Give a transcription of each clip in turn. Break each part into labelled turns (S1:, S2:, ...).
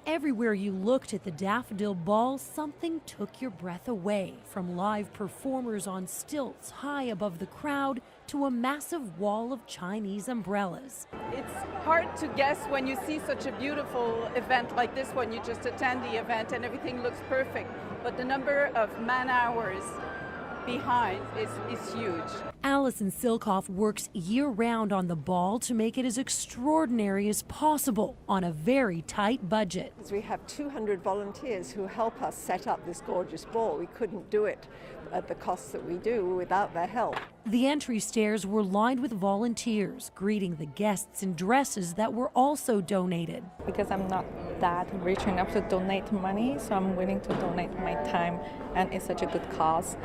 S1: Everywhere you looked at the Daffodil Ball, something took your breath away. From live performers on stilts high above the crowd to a massive wall of Chinese umbrellas.
S2: It's hard to guess when you see such a beautiful event like this one. You just attend the event and everything looks perfect. But the number of man hours behind is huge.
S1: Alison Silkoff works year-round on the ball to make it as extraordinary as possible on a very tight budget.
S3: We have 200 volunteers who help us set up this gorgeous ball. We couldn't do it at the cost that we do without their help.
S1: The entry stairs were lined with volunteers, greeting the guests in dresses that were also donated.
S4: Because I'm not that rich enough to donate money, so I'm willing to donate my time, and it's such a good cause.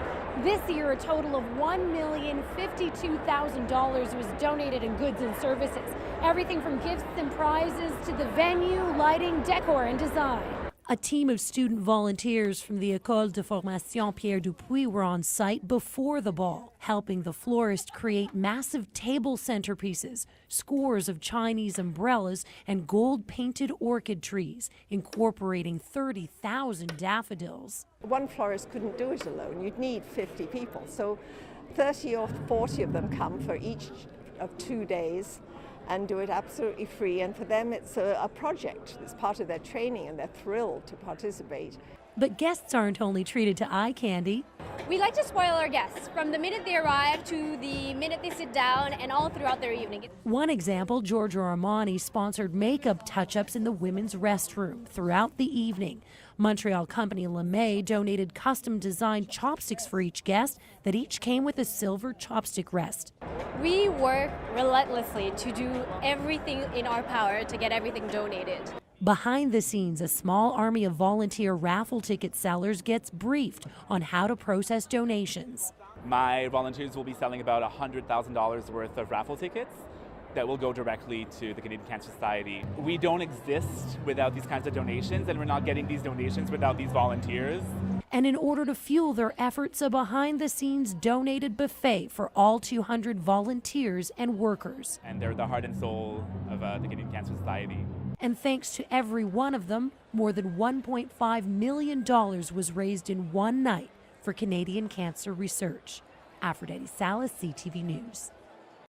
S5: This year, a total of $1,052,000 was donated in goods and services. Everything from gifts and prizes to the venue, lighting, decor, and design.
S1: A team of student volunteers from the École de Formation Pierre Dupuis were on site before the ball, helping the florist create massive table centerpieces, scores of Chinese umbrellas, and gold-painted orchid trees, incorporating 30,000 daffodils.
S3: One florist couldn't do it alone. You'd need 50 people. So 30 or 40 of them come for each of 2 days and do it absolutely free. And for them, it's a project. It's part of their training, and they're thrilled to participate.
S1: But guests aren't only treated to eye candy.
S5: We like to spoil our guests from the minute they arrive to the minute they sit down and all throughout their evening.
S1: One example, Giorgio Armani sponsored makeup touch-ups in the women's restroom throughout the evening. Montreal company LeMay donated custom-designed chopsticks for each guest that each came with a silver chopstick rest.
S5: We work relentlessly to do everything in our power to get everything donated.
S1: Behind the scenes, a small army of volunteer raffle ticket sellers gets briefed on how to process donations.
S6: My volunteers will be selling about $100,000 worth of raffle tickets that will go directly to the Canadian Cancer Society. We don't exist without these kinds of donations, and we're not getting these donations without these volunteers.
S1: And in order to fuel their efforts, a behind-the-scenes donated buffet for all 200 volunteers and workers.
S6: And they're the heart and soul of the Canadian Cancer Society.
S1: And thanks to every one of them, more than $1.5 million was raised in one night for Canadian cancer research. Aphrodite Salas, CTV News.